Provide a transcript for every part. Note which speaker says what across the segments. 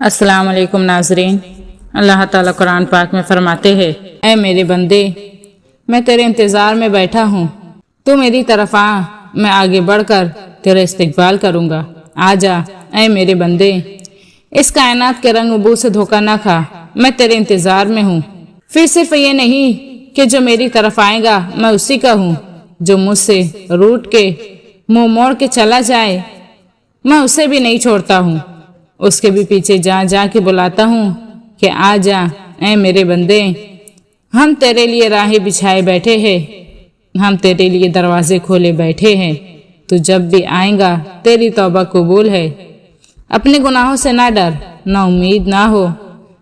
Speaker 1: السلام علیکم ناظرین، اللہ تعالیٰ قرآن پاک میں فرماتے ہیں، اے میرے بندے، میں تیرے انتظار میں بیٹھا ہوں، تو میری طرف آ، میں آگے بڑھ کر تیرا استقبال کروں گا۔ آ جا اے میرے بندے، اس کائنات کے رنگ بو سے دھوکہ نہ کھا، میں تیرے انتظار میں ہوں۔ پھر صرف یہ نہیں کہ جو میری طرف آئے گا میں اسی کا ہوں، جو مجھ سے روٹ کے منہ موڑ کے چلا جائے میں اسے بھی نہیں چھوڑتا ہوں، اس کے بھی پیچھے جا جا کے بلاتا ہوں کہ آ جا اے میرے بندے، ہم تیرے لیے راہیں بچھائے بیٹھے ہیں، ہم تیرے لیے دروازے کھولے بیٹھے ہیں، تو جب بھی آئیں گا تیری توبہ قبول ہے۔ اپنے گناہوں سے نہ ڈر، نہ امید نہ ہو،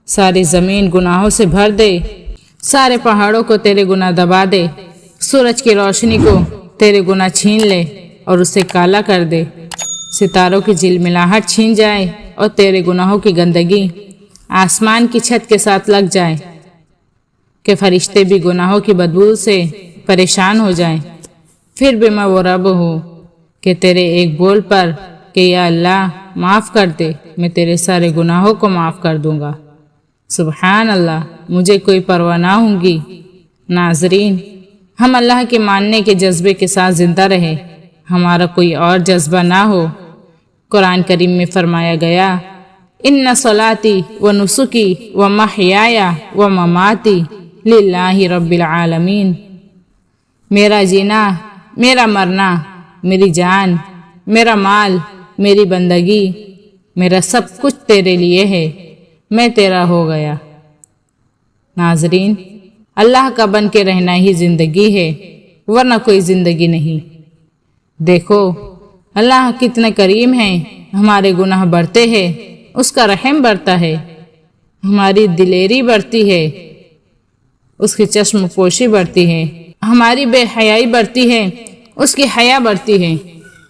Speaker 1: ساری زمین گناہوں سے بھر دے، سارے پہاڑوں کو تیرے گناہ دبا دے، سورج کی روشنی کو تیرے گناہ چھین لے اور اسے کالا کر دے، ستاروں کی جھلملاہٹ چھین جائے اور تیرے گناہوں کی گندگی آسمان کی چھت کے ساتھ لگ جائے کہ فرشتے بھی گناہوں کی بدبو سے پریشان ہو جائیں، پھر بھی میں وہ رب ہوں کہ تیرے ایک بول پر کہ یا اللہ معاف کر دے، میں تیرے سارے گناہوں کو معاف کر دوں گا۔ سبحان اللہ، مجھے کوئی پرواہ نہ ہوں گی۔ ناظرین، ہم اللہ کے ماننے کے جذبے کے ساتھ زندہ رہیں، ہمارا کوئی اور جذبہ نہ ہو۔ قرآن کریم میں فرمایا گیا، ان صلاتی و نسکی و محیای و مماتی للہ رب العالمین، میرا جینا، میرا مرنا، میری جان، میرا مال، میری بندگی، میرا سب کچھ تیرے لیے ہے، میں تیرا ہو گیا۔ ناظرین، اللہ کا بن کے رہنا ہی زندگی ہے، ورنہ کوئی زندگی نہیں۔ دیکھو اللہ کتنے کریم ہیں، ہمارے گناہ بڑھتے ہیں اس کا رحم بڑھتا ہے، ہماری دلیری بڑھتی ہے اس کی چشم پوشی بڑھتی ہے، ہماری بے حیائی بڑھتی ہے اس کی حیا بڑھتی ہے،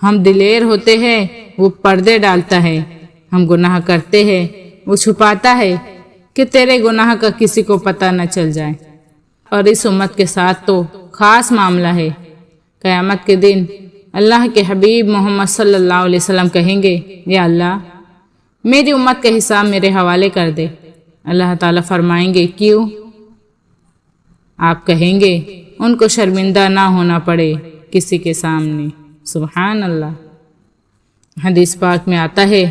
Speaker 1: ہم دلیر ہوتے ہیں وہ پردے ڈالتا ہے، ہم گناہ کرتے ہیں وہ چھپاتا ہے کہ تیرے گناہ کا کسی کو پتہ نہ چل جائے۔ اور اس امت کے ساتھ تو خاص معاملہ ہے، قیامت کے دن اللہ کے حبیب محمد صلی اللہ علیہ وسلم کہیں گے، یا اللہ میری امت کا حساب میرے حوالے کر دے۔ اللہ تعالیٰ فرمائیں گے، کیوں؟ آپ کہیں گے ان کو شرمندہ نہ ہونا پڑے کسی کے سامنے۔ سبحان اللہ۔ حدیث پاک میں آتا ہے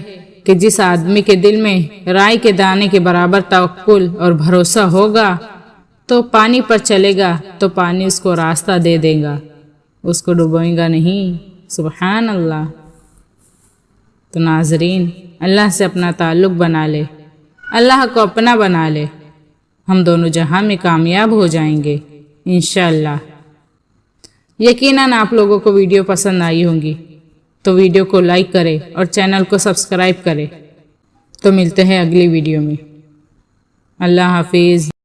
Speaker 1: کہ جس آدمی کے دل میں رائی کے دانے کے برابر توکل اور بھروسہ ہوگا تو پانی پر چلے گا تو پانی اس کو راستہ دے دے گا، اس کو ڈبوئے گا نہیں۔ سبحان اللہ۔ تو ناظرین، اللہ سے اپنا تعلق بنا لے، اللہ کو اپنا بنا لے، ہم دونوں جہاں میں کامیاب ہو جائیں گے انشاءاللہ۔ یقیناً آپ لوگوں کو ویڈیو پسند آئی ہوں گی، تو ویڈیو کو لائک کریں اور چینل کو سبسکرائب کریں۔ تو ملتے ہیں اگلی ویڈیو میں۔ اللہ حافظ۔